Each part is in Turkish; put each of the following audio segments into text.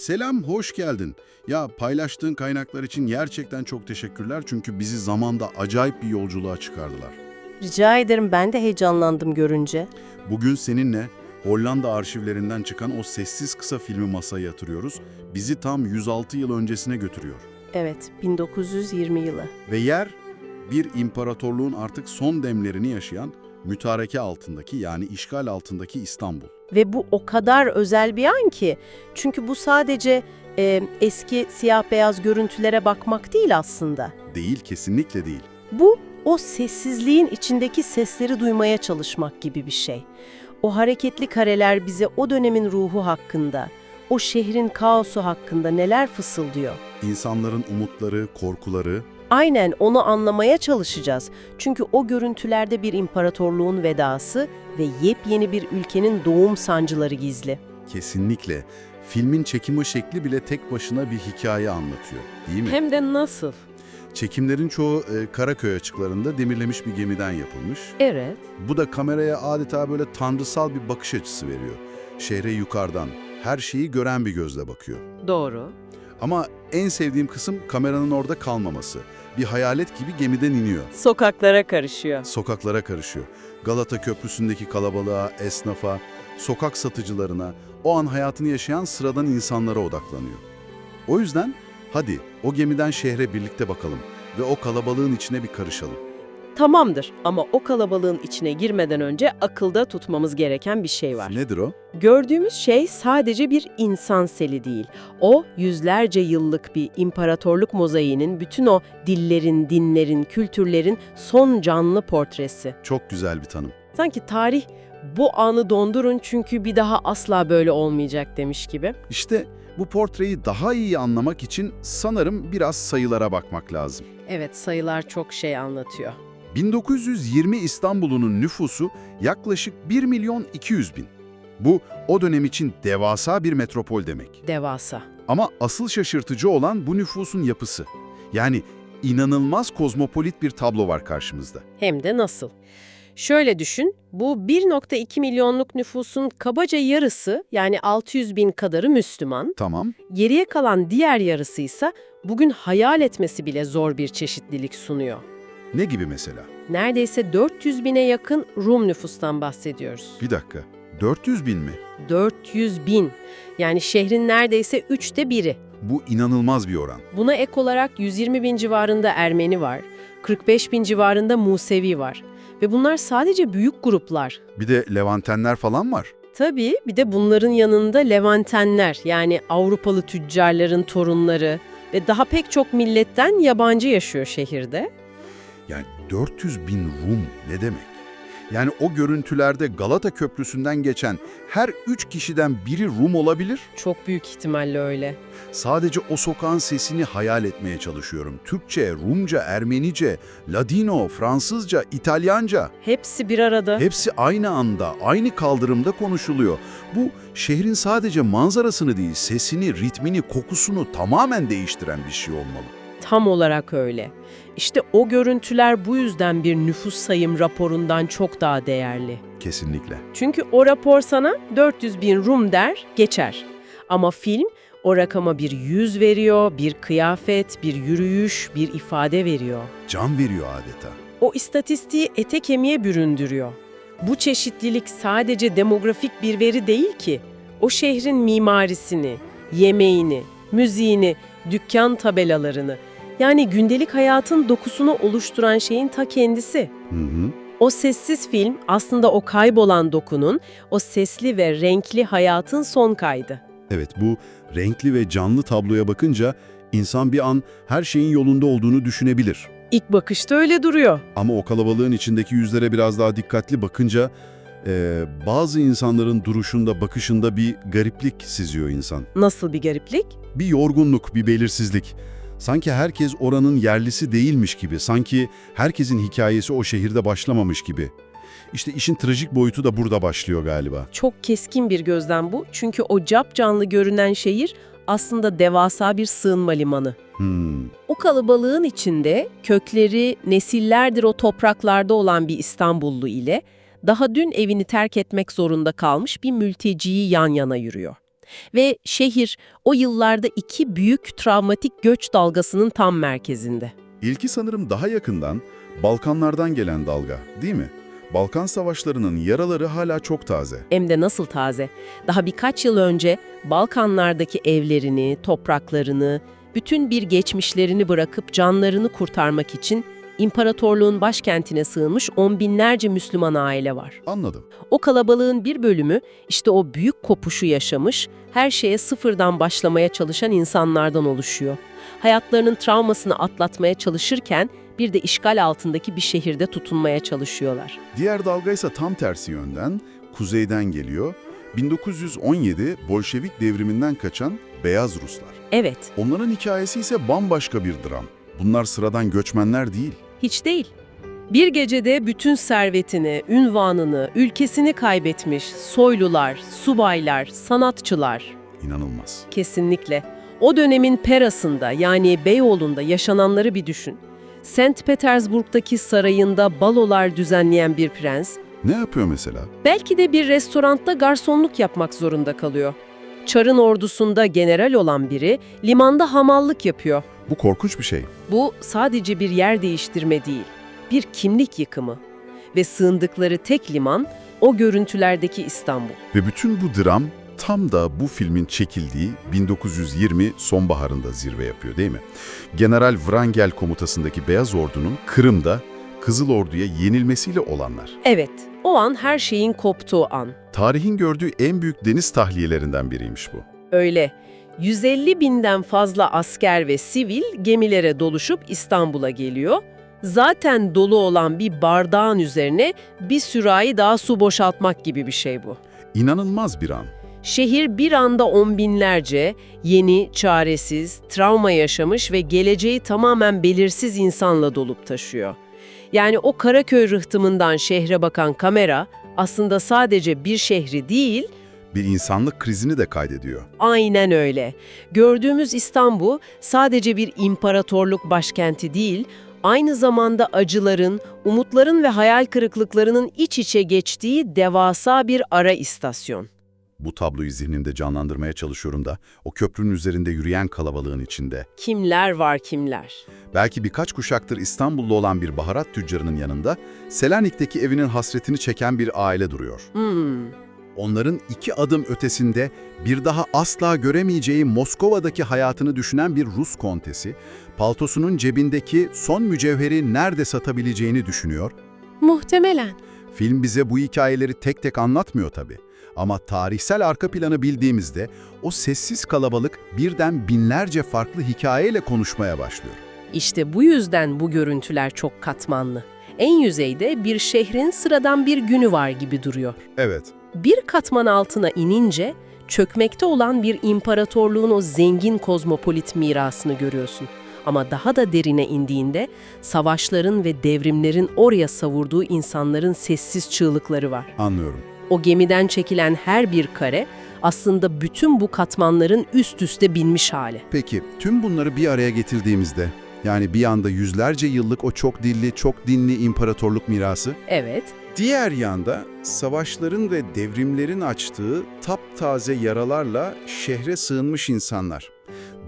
Selam, hoş geldin. Ya paylaştığın kaynaklar için gerçekten çok teşekkürler çünkü bizi zamanda acayip bir yolculuğa çıkardılar. Rica ederim, ben de heyecanlandım görünce. Bugün seninle Hollanda arşivlerinden çıkan o sessiz kısa filmi masaya yatırıyoruz. Bizi tam 106 yıl öncesine götürüyor. Evet, 1920 yılı. Ve yer bir imparatorluğun artık son demlerini yaşayan mütareke altındaki yani işgal altındaki İstanbul. Ve bu o kadar özel bir an ki. Çünkü bu sadece eski siyah beyaz görüntülere bakmak değil aslında. Değil, kesinlikle değil. Bu, o sessizliğin içindeki sesleri duymaya çalışmak gibi bir şey. O hareketli kareler bize o dönemin ruhu hakkında, o şehrin kaosu hakkında neler fısıldıyor. İnsanların umutları, korkuları. Aynen onu anlamaya çalışacağız. Çünkü o görüntülerde bir imparatorluğun vedası ve yepyeni bir ülkenin doğum sancıları gizli. Kesinlikle. Filmin çekimi şekli bile tek başına bir hikaye anlatıyor, değil mi? Hem de nasıl? Çekimlerin çoğu Karaköy açıklarında demirlemiş bir gemiden yapılmış. Evet. Bu da kameraya adeta böyle tanrısal bir bakış açısı veriyor. Şehre yukarıdan, her şeyi gören bir gözle bakıyor. Doğru. Ama en sevdiğim kısım kameranın orada kalmaması. Bir hayalet gibi gemiden iniyor. Sokaklara karışıyor. Sokaklara karışıyor. Galata Köprüsü'ndeki kalabalığa, esnafa, sokak satıcılarına, o an hayatını yaşayan sıradan insanlara odaklanıyor. O yüzden hadi o gemiden şehre birlikte bakalım ve o kalabalığın içine bir karışalım. Tamamdır ama o kalabalığın içine girmeden önce akılda tutmamız gereken bir şey var. Nedir o? Gördüğümüz şey sadece bir insan seli değil. O yüzlerce yıllık bir imparatorluk mozaiğinin bütün o dillerin, dinlerin, kültürlerin son canlı portresi. Çok güzel bir tanım. Sanki tarih bu anı dondurun çünkü bir daha asla böyle olmayacak demiş gibi. İşte bu portreyi daha iyi anlamak için sanırım biraz sayılara bakmak lazım. Evet, sayılar çok şey anlatıyor. 1920 İstanbul'un nüfusu yaklaşık 1.200.000. Bu o dönem için devasa bir metropol demek. Devasa. Ama asıl şaşırtıcı olan bu nüfusun yapısı. Yani inanılmaz kozmopolit bir tablo var karşımızda. Hem de nasıl? Şöyle düşün, bu 1,2 milyonluk nüfusun kabaca yarısı yani 600 bin kadarı Müslüman. Tamam. Geriye kalan diğer yarısı ise bugün hayal etmesi bile zor bir çeşitlilik sunuyor. Ne gibi mesela? Neredeyse 400 bine yakın Rum nüfustan bahsediyoruz. Bir dakika. 400.000 mi? 400 bin. Yani şehrin neredeyse 1/3. Bu inanılmaz bir oran. Buna ek olarak 120 bin civarında Ermeni var, 45 bin civarında Musevi var. Ve bunlar sadece büyük gruplar. Bir de Levantenler falan var. Tabii bir de bunların yanında Levantenler yani Avrupalı tüccarların torunları ve daha pek çok milletten yabancı yaşıyor şehirde. Yani 400.000 Rum ne demek? Yani o görüntülerde Galata Köprüsü'nden geçen her 3 kişiden biri Rum olabilir. Çok büyük ihtimalle öyle. Sadece o sokağın sesini hayal etmeye çalışıyorum. Türkçe, Rumca, Ermenice, Ladino, Fransızca, İtalyanca. Hepsi bir arada. Hepsi aynı anda, aynı kaldırımda konuşuluyor. Bu şehrin sadece manzarasını değil, sesini, ritmini, kokusunu tamamen değiştiren bir şey olmalı. Tam olarak öyle. İşte o görüntüler bu yüzden bir nüfus sayım raporundan çok daha değerli. Kesinlikle. Çünkü o rapor sana 400 bin Rum der, geçer. Ama film o rakama bir yüz veriyor, bir kıyafet, bir yürüyüş, bir ifade veriyor. Can veriyor adeta. O istatistiği ete kemiğe büründürüyor. Bu çeşitlilik sadece demografik bir veri değil ki. O şehrin mimarisini, yemeğini, müziğini, dükkan tabelalarını, yani gündelik hayatın dokusunu oluşturan şeyin ta kendisi. O sessiz film aslında o kaybolan dokunun, o sesli ve renkli hayatın son kaydı. Evet, bu renkli ve canlı tabloya bakınca insan bir an her şeyin yolunda olduğunu düşünebilir. İlk bakışta öyle duruyor. Ama o kalabalığın içindeki yüzlere biraz daha dikkatli bakınca bazı insanların duruşunda, bakışında bir gariplik seziyor insan. Nasıl bir gariplik? Bir yorgunluk, bir belirsizlik. Sanki herkes oranın yerlisi değilmiş gibi, sanki herkesin hikayesi o şehirde başlamamış gibi. İşte işin trajik boyutu da burada başlıyor galiba. Çok keskin bir gözlem bu. Çünkü o capcanlı görünen şehir aslında devasa bir sığınma limanı. O kalabalığın içinde kökleri nesillerdir o topraklarda olan bir İstanbullu ile daha dün evini terk etmek zorunda kalmış bir mülteciyi yan yana yürüyor. Ve şehir o yıllarda iki büyük travmatik göç dalgasının tam merkezinde. İlki sanırım daha yakından, Balkanlardan gelen dalga, değil mi? Balkan savaşlarının yaraları hala çok taze. Hem de nasıl taze. Daha birkaç yıl önce Balkanlardaki evlerini, topraklarını, bütün bir geçmişlerini bırakıp canlarını kurtarmak için imparatorluğun başkentine sığınmış on binlerce Müslüman aile var. Anladım. O kalabalığın bir bölümü işte o büyük kopuşu yaşamış, her şeye sıfırdan başlamaya çalışan insanlardan oluşuyor. Hayatlarının travmasını atlatmaya çalışırken bir de işgal altındaki bir şehirde tutunmaya çalışıyorlar. Diğer dalga ise tam tersi yönden, kuzeyden geliyor. 1917 Bolşevik devriminden kaçan Beyaz Ruslar. Evet, Onların hikayesi ise bambaşka bir dram. Bunlar sıradan göçmenler değil. hiç değil. Bir gecede bütün servetini, ünvanını, ülkesini kaybetmiş soylular, subaylar, sanatçılar. İnanılmaz. Kesinlikle. O dönemin Peras'ında yani Beyoğlu'nda yaşananları bir düşün. St. Petersburg'daki sarayında balolar düzenleyen bir prens, Ne yapıyor mesela? belki de bir restoranda garsonluk yapmak zorunda kalıyor. Çar'ın ordusunda general olan biri limanda hamallık yapıyor. Bu korkunç bir şey. Bu sadece bir yer değiştirme değil, bir kimlik yıkımı. Ve sığındıkları tek liman o görüntülerdeki İstanbul. Ve bütün bu dram tam da bu filmin çekildiği 1920 sonbaharında zirve yapıyor, değil mi? General Wrangel komutasındaki Beyaz Ordu'nun Kırım'da Kızıl Ordu'ya yenilmesiyle olanlar. Evet, o an her şeyin koptuğu an. Tarihin gördüğü en büyük deniz tahliyelerinden biriymiş bu. Öyle. 150 binden fazla asker ve sivil gemilere doluşup İstanbul'a geliyor. Zaten dolu olan bir bardağın üzerine bir sürahi daha su boşaltmak gibi bir şey bu. İnanılmaz bir an. Şehir bir anda on binlerce yeni, çaresiz, travma yaşamış ve geleceği tamamen belirsiz insanla dolup taşıyor. Yani o Karaköy rıhtımından şehre bakan kamera aslında sadece bir şehri değil, Bir insanlık krizini de kaydediyor. aynen öyle. Gördüğümüz İstanbul sadece bir imparatorluk başkenti değil, aynı zamanda acıların, umutların ve hayal kırıklıklarının iç içe geçtiği devasa bir ara istasyon. Bu tabloyu zihnimde canlandırmaya çalışıyorum da o köprünün üzerinde yürüyen kalabalığın içinde. Kimler var kimler? Belki birkaç kuşaktır İstanbul'da olan bir baharat tüccarının yanında Selanik'teki evinin hasretini çeken bir aile duruyor. Onların 2 adım ötesinde bir daha asla göremeyeceği Moskova'daki hayatını düşünen bir Rus kontesi, paltosunun cebindeki son mücevheri nerede satabileceğini düşünüyor. Muhtemelen. Film bize bu hikayeleri tek tek anlatmıyor tabii. Ama tarihsel arka planı bildiğimizde o sessiz kalabalık birden binlerce farklı hikayeyle konuşmaya başlıyor. İşte bu yüzden bu görüntüler çok katmanlı. En yüzeyde bir şehrin sıradan bir günü var gibi duruyor. Evet. Bir katman altına inince çökmekte olan bir imparatorluğun o zengin kozmopolit mirasını görüyorsun. Ama daha da derine indiğinde savaşların ve devrimlerin oraya savurduğu insanların sessiz çığlıkları var. Anlıyorum. O gemiden çekilen her bir kare aslında bütün bu katmanların üst üste binmiş hali. Peki tüm bunları bir araya getirdiğimizde, yani bir yanda yüzlerce yıllık o çok dilli, çok dinli imparatorluk mirası, Evet, diğer yanda savaşların ve devrimlerin açtığı taptaze yaralarla şehre sığınmış insanlar.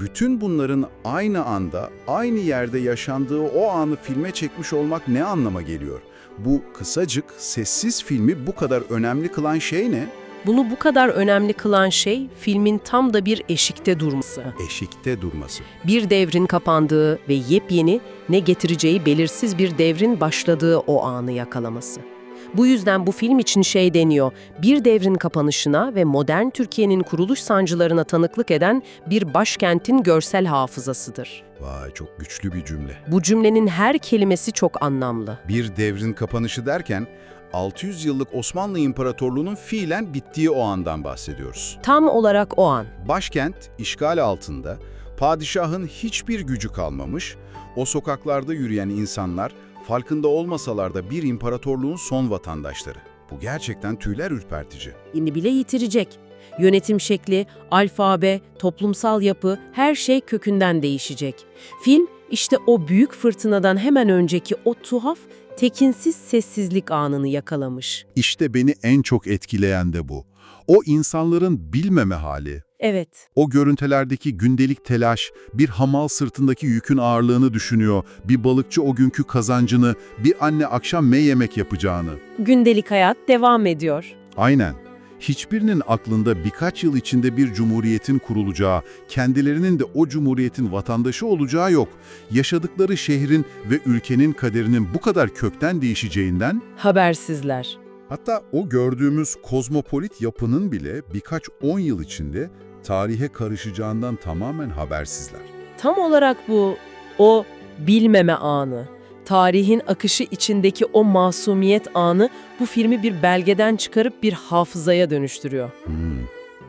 Bütün bunların aynı anda, aynı yerde yaşandığı o anı filme çekmiş olmak ne anlama geliyor? Bu kısacık, sessiz filmi bu kadar önemli kılan şey ne? bunu bu kadar önemli kılan şey filmin tam da bir eşikte durması. Eşikte durması. Bir devrin kapandığı ve yepyeni, ne getireceği belirsiz bir devrin başladığı o anı yakalaması. Bu yüzden bu film için şey deniyor, bir devrin kapanışına ve modern Türkiye'nin kuruluş sancılarına tanıklık eden bir başkentin görsel hafızasıdır. Vay, çok güçlü bir cümle. Bu cümlenin her kelimesi çok anlamlı. Bir devrin kapanışı derken 600 yıllık Osmanlı İmparatorluğu'nun fiilen bittiği o andan bahsediyoruz. Tam olarak o an. Başkent işgal altında, padişahın hiçbir gücü kalmamış, o sokaklarda yürüyen insanlar farkında olmasalar da bir imparatorluğun son vatandaşları. Bu gerçekten tüyler ürpertici. Yeni bile yitirecek. Yönetim şekli, alfabe, toplumsal yapı, her şey kökünden değişecek. Film işte o büyük fırtınadan hemen önceki o tuhaf, tekinsiz sessizlik anını yakalamış. İşte beni en çok etkileyen de bu. O insanların bilmeme hali, Evet. O görüntülerdeki gündelik telaş, bir hamal sırtındaki yükün ağırlığını düşünüyor, bir balıkçı o günkü kazancını, bir anne akşam ne yemek yapacağını. Gündelik hayat devam ediyor. Aynen. Hiçbirinin aklında birkaç yıl içinde bir cumhuriyetin kurulacağı, kendilerinin de o cumhuriyetin vatandaşı olacağı yok. Yaşadıkları şehrin ve ülkenin kaderinin bu kadar kökten değişeceğinden, Habersizler. hatta o gördüğümüz kozmopolit yapının bile birkaç 10 yıl içinde tarihe karışacağından tamamen habersizler. Tam olarak bu, o bilmeme anı, tarihin akışı içindeki o masumiyet anı bu filmi bir belgeden çıkarıp bir hafızaya dönüştürüyor.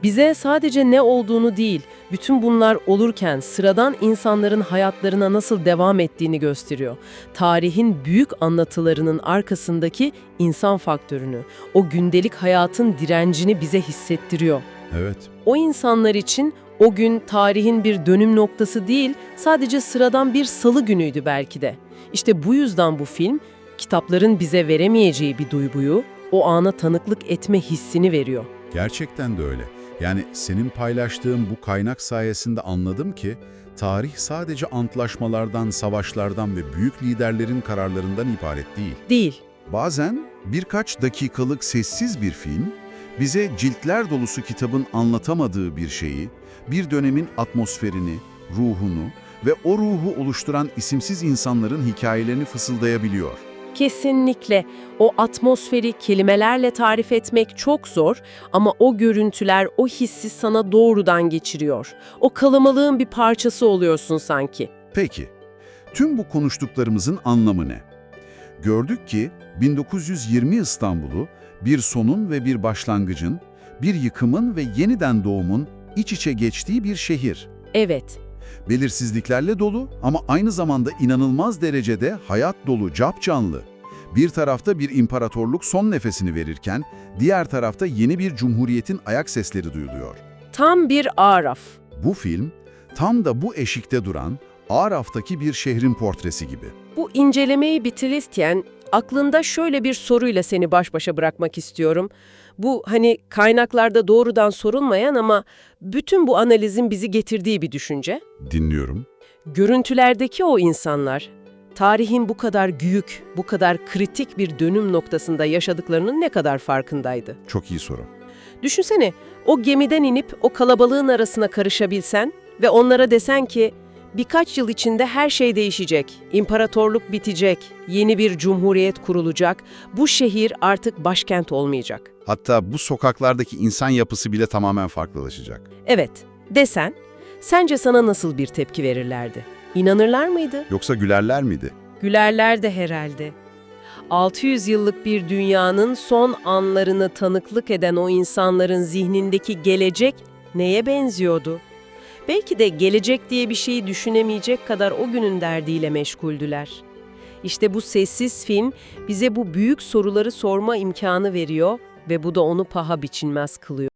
Bize sadece ne olduğunu değil, bütün bunlar olurken sıradan insanların hayatlarına nasıl devam ettiğini gösteriyor. Tarihin büyük anlatılarının arkasındaki insan faktörünü, o gündelik hayatın direncini bize hissettiriyor. Evet. O insanlar için o gün tarihin bir dönüm noktası değil, sadece sıradan bir salı günüydü belki de. İşte bu yüzden bu film, kitapların bize veremeyeceği bir duyguyu, o ana tanıklık etme hissini veriyor. Gerçekten de öyle. Yani senin paylaştığın bu kaynak sayesinde anladım ki tarih sadece antlaşmalardan, savaşlardan ve büyük liderlerin kararlarından ibaret değil. Değil. Bazen birkaç dakikalık sessiz bir film bize ciltler dolusu kitabın anlatamadığı bir şeyi, bir dönemin atmosferini, ruhunu ve o ruhu oluşturan isimsiz insanların hikayelerini fısıldayabiliyor. Kesinlikle. O atmosferi kelimelerle tarif etmek çok zor ama o görüntüler o hissi sana doğrudan geçiriyor. O kalabalığın bir parçası oluyorsun sanki. Peki, tüm bu konuştuklarımızın anlamı ne? Gördük ki 1920 İstanbul'u bir sonun ve bir başlangıcın, bir yıkımın ve yeniden doğumun iç içe geçtiği bir şehir. Evet. Belirsizliklerle dolu ama aynı zamanda inanılmaz derecede hayat dolu, capcanlı. Bir tarafta bir imparatorluk son nefesini verirken, diğer tarafta yeni bir cumhuriyetin ayak sesleri duyuluyor. Tam bir araf. Bu film, tam da bu eşikte duran, Araf'taki bir şehrin portresi gibi. Bu incelemeyi bitirirken aklında şöyle bir soruyla seni baş başa bırakmak istiyorum. Bu kaynaklarda doğrudan sorulmayan ama bütün bu analizin bizi getirdiği bir düşünce. Dinliyorum. Görüntülerdeki o insanlar, tarihin bu kadar büyük, bu kadar kritik bir dönüm noktasında yaşadıklarının ne kadar farkındaydı? Çok iyi soru. Düşünsene, o gemiden inip o kalabalığın arasına karışabilsen ve onlara desen ki, birkaç yıl içinde her şey değişecek, imparatorluk bitecek, yeni bir cumhuriyet kurulacak, bu şehir artık başkent olmayacak. Hatta bu sokaklardaki insan yapısı bile tamamen farklılaşacak. Evet, desen, sence sana nasıl bir tepki verirlerdi? İnanırlar mıydı? Yoksa gülerler miydi? Gülerler de herhalde. 600 yıllık bir dünyanın son anlarını tanıklık eden o insanların zihnindeki gelecek neye benziyordu? Belki de gelecek diye bir şeyi düşünemeyecek kadar o günün derdiyle meşguldüler. İşte bu sessiz film bize bu büyük soruları sorma imkanı veriyor ve bu da onu paha biçilmez kılıyor.